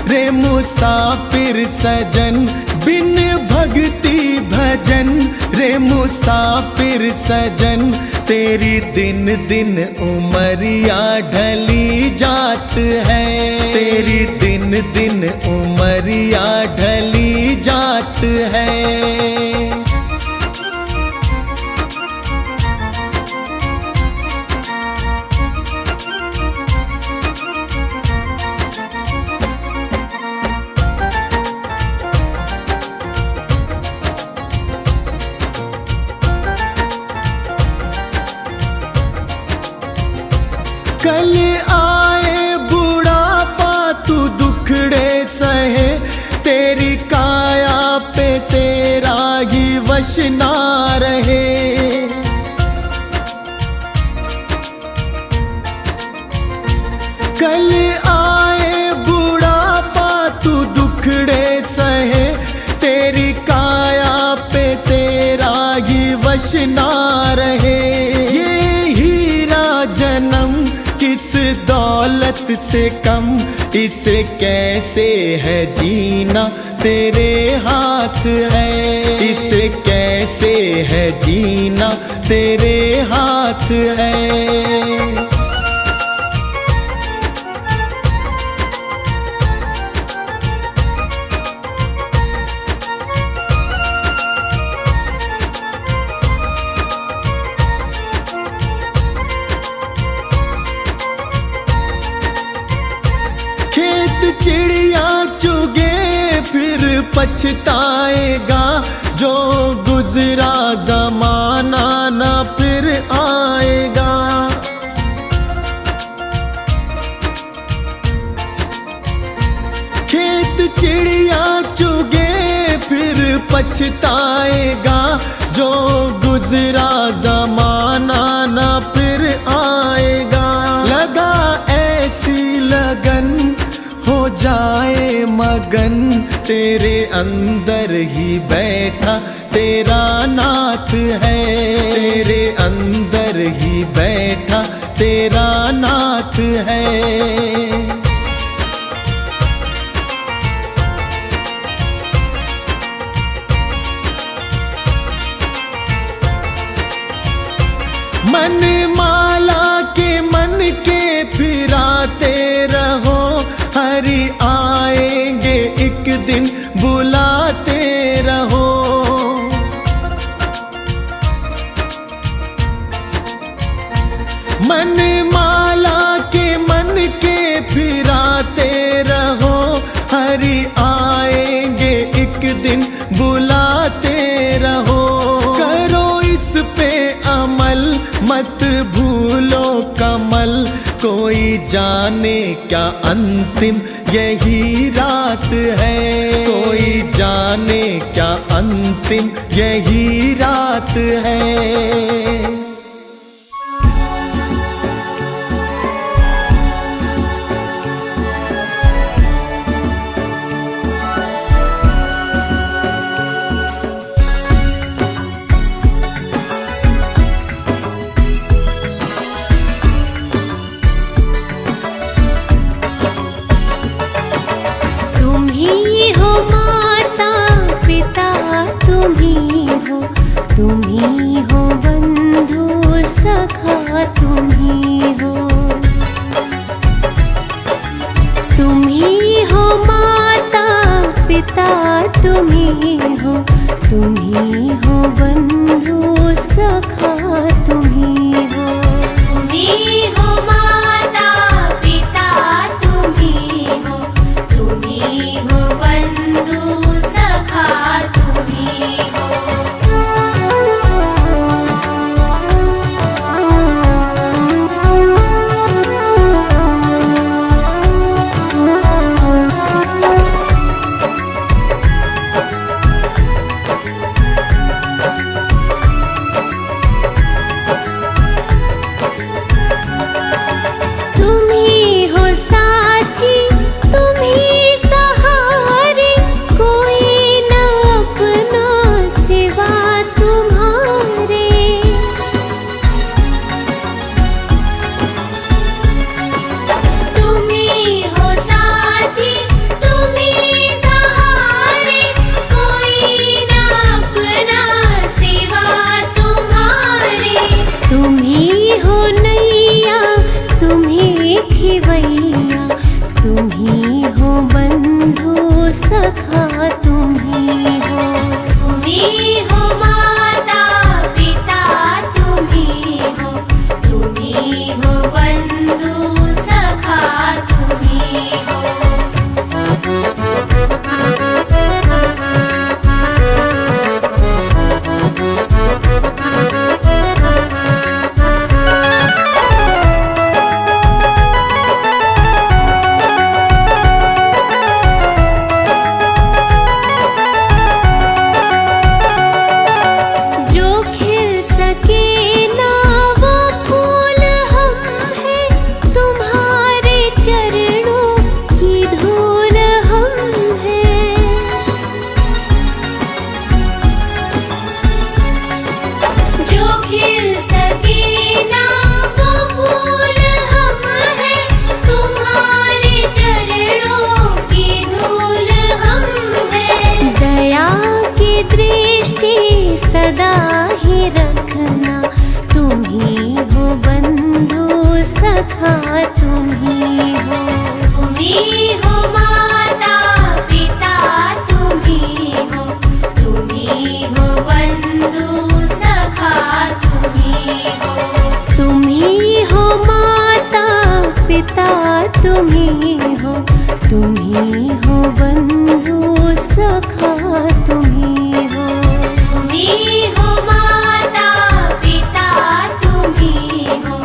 रे मुसाफिर सजन, बिन भक्ति भजन रे मुसाफिर सजन, तेरी दिन दिन उमरिया ढली जात है, तेरी दिन दिन उमरिया ढली जात है। कल आए बुढ़ापा तू दुखड़े सहे, तेरी काया पे तेरा ही वश ना रहे। कल आए बुढ़ापा तू दुखड़े सहे, तेरी काया पे तेरा ही वश ना रहे। ये हीरा जन्म किस दौलत से कम, इसे कैसे है जीना तेरे हाथ है, इसे कैसे है जीना तेरे हाथ है। चिड़िया चुगे फिर पछताएगा, जो गुजरा जमाना न फिर आएगा। खेत चिड़िया चुगे फिर पछताएगा, जो गुजरा जमाना न फिर आएगा। लगा ऐसी लगन हो जाए मगन, तेरे अंदर ही बैठा तेरा नाथ है, तेरे अंदर ही बैठा तेरा नाथ है। मन माला के मन के फिराते रहो, हरि आएंगे एक दिन बुलाते रहो। मन माला के मन के फिराते रहो, हरि आएंगे एक दिन बुलाते रहो। करो इस पे अमल मत भूलो कमल, कोई जाने क्या अंतिम यही रात है, कोई जाने क्या अंतिम यही रात है। तुम ही हो बंधु सखा, तुम ही हो, तुम ही हो माता पिता, तुम ही हो, तुम ही हो बंधु सखा, तुम ही हो, तुम ही हो माता पिता, तुम ही हो, तुम ही हो बंधु सखा, तुम ही हो। तुम ही हो बंधु सखा तुम ही हो। तुम ही हो माता पिता, तुम ही हो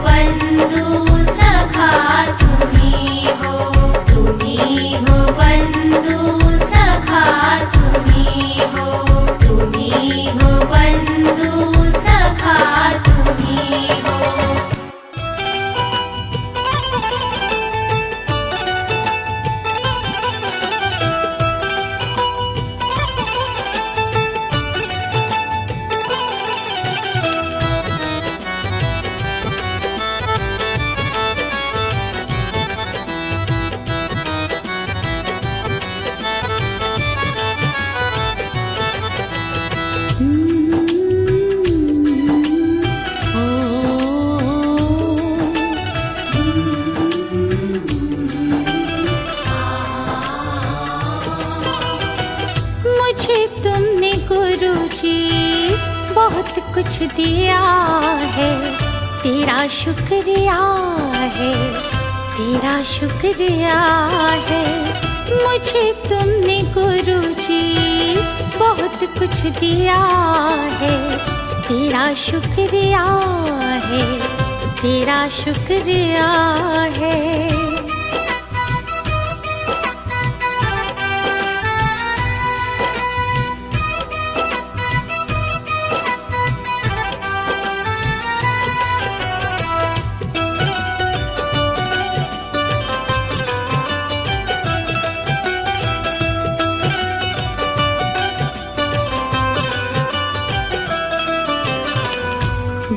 बंधु सखा, तुम ही हो बंधु सखा, तुम ही हो बंधु सखा, तुम ही हो। मुझे तुमने गुरुजी बहुत कुछ दिया है, तेरा शुक्रिया है, तेरा शुक्रिया है। मुझे तुमने गुरुजी बहुत कुछ दिया है, तेरा शुक्रिया है, तेरा शुक्रिया है।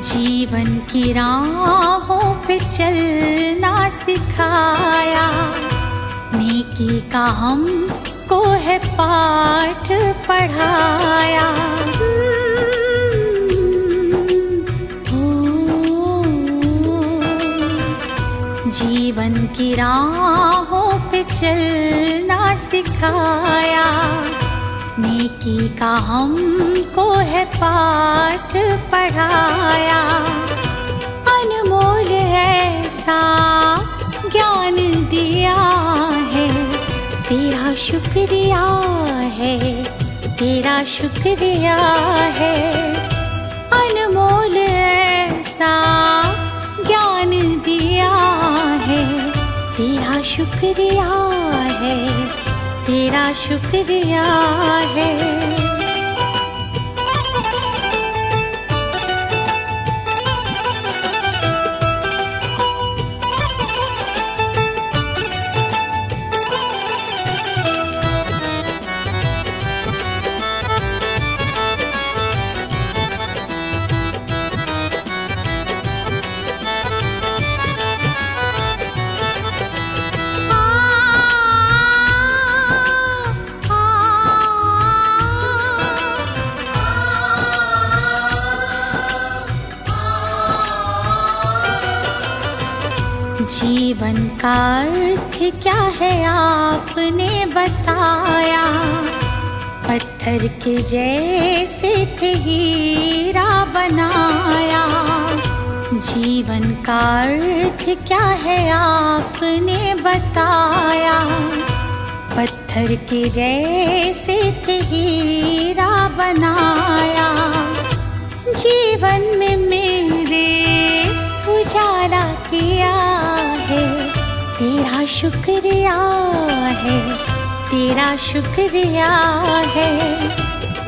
जीवन की राहों पे चलना सिखाया, नेकी का हमको है पाठ पढ़ाया। जीवन की राहों पे चलना सिखाया, नेकी का हमको है पाठ पढ़ाया। अनमोल ऐसा ज्ञान दिया है, तेरा शुक्रिया है, तेरा शुक्रिया है। अनमोल ऐसा ज्ञान दिया है, तेरा शुक्रिया है, तेरा शुक्रिया है। जीवन का अर्थ क्या है आपने बताया, पत्थर के जैसे थे हीरा बनाया। जीवन का अर्थ क्या है आपने बताया, पत्थर के जैसे थे हीरा बनाया। जीवन में मेरे उजाला किया है, तेरा शुक्रिया है, तेरा शुक्रिया है।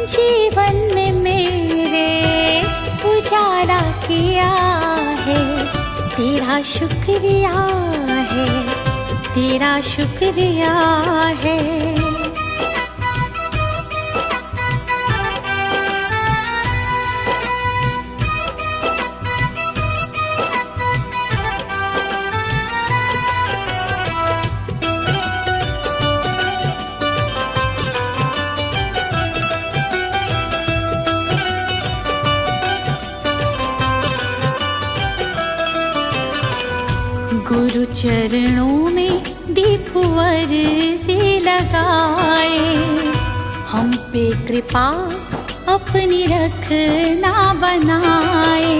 जीवन में मेरे उजाला किया है, तेरा शुक्रिया है, तेरा शुक्रिया है। गुरु चरणों में दीपवर से लगाए, हम पे कृपा अपनी रखना बनाए।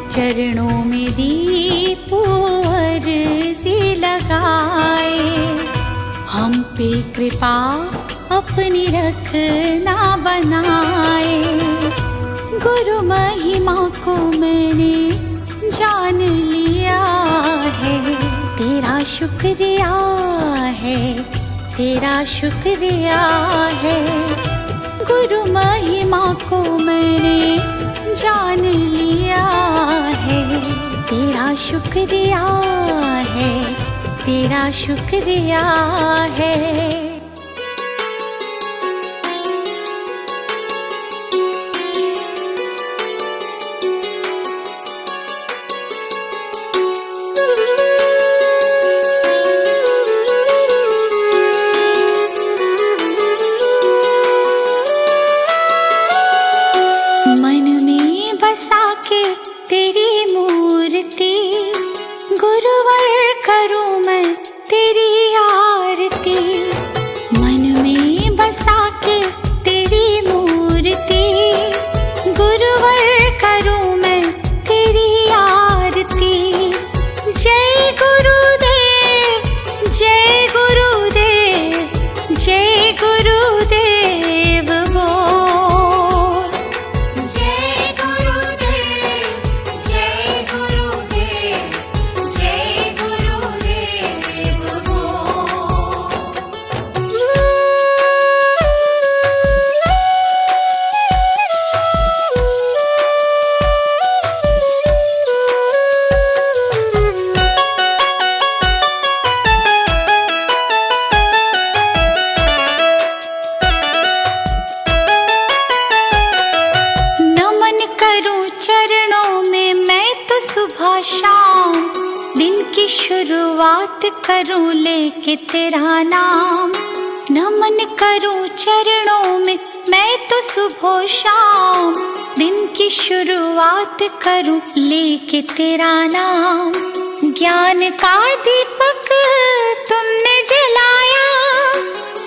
चरणों में दीप अर्ज़ी लगाए, हम पे कृपा अपनी रखना बनाए। गुरु महिमा को मैंने जान लिया है, तेरा शुक्रिया है, तेरा शुक्रिया है। गुरु महिमा को मैंने जान लिया है, तेरा शुक्रिया है, तेरा शुक्रिया है। गुरुवर करूं मैं तेरी आरती, मन में बसा के तेरी मूर्ति। गुरुवर करूं मैं तेरी आरती। जय गुरुदेव, जय गुरुदेव, जय गुरुदेव बोल। जय गुरुदेव, जय गुरुदेव, जय गुरुदेव बोल। नमन करूं चरणों में मैं तो सुबह शाम, दिन की शुरुआत करूं लेके तेरा नाम। नमन करूं चरणों में मैं तो सुबह शाम, दिन की शुरुआत करूं लेके तेरा नाम। ज्ञान का दीपक तुमने जलाया,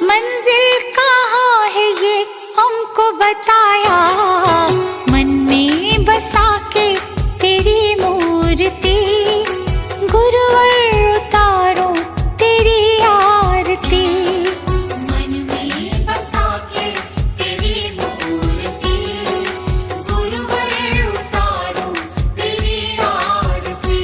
मंजिल कहाँ है ये हमको बताया। मन में बसा के तेरी मूर्ति, गुरुवर उतारो तेरी आरती। मन में बसा के तेरी मूर्ति, गुरुवर उतारो तेरी आरती।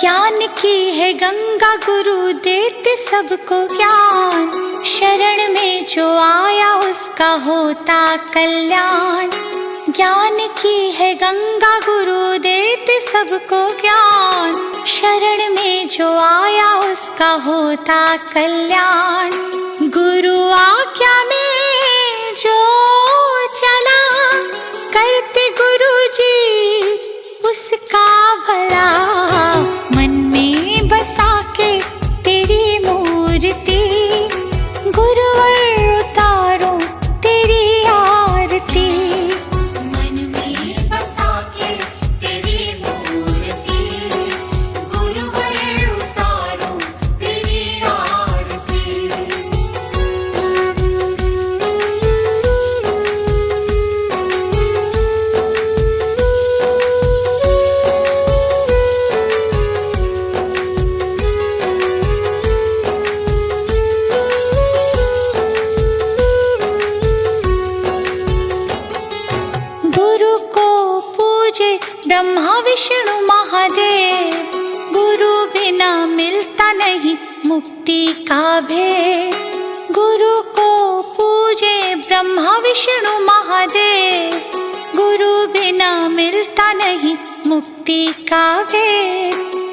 ज्ञान की है गंगा गुरु देते सबको ज्ञान, शरण में जो आया उसका होता कल्याण। ज्ञान की है गंगा गुरु देते सबको ज्ञान, शरण में जो आया उसका होता कल्याण। गुरु आज्ञा में जो चला, करते गुरु जी उसका भला। मन में बसा के तेरी मूर्ति, गुरुवर उतारो तेरी आरती। मन में बसा के तेरी मूर्ति, गुरुवर उतारो तेरी आरती। गुरु को पूजे ब्रह्मा विष्णु महादेव, गुरु बिना मिलता नहीं मुक्ति का भेद। गुरु को पूजे ब्रह्मा विष्णु महादेव, गुरु बिना मिलता नहीं मुक्ति का भेद।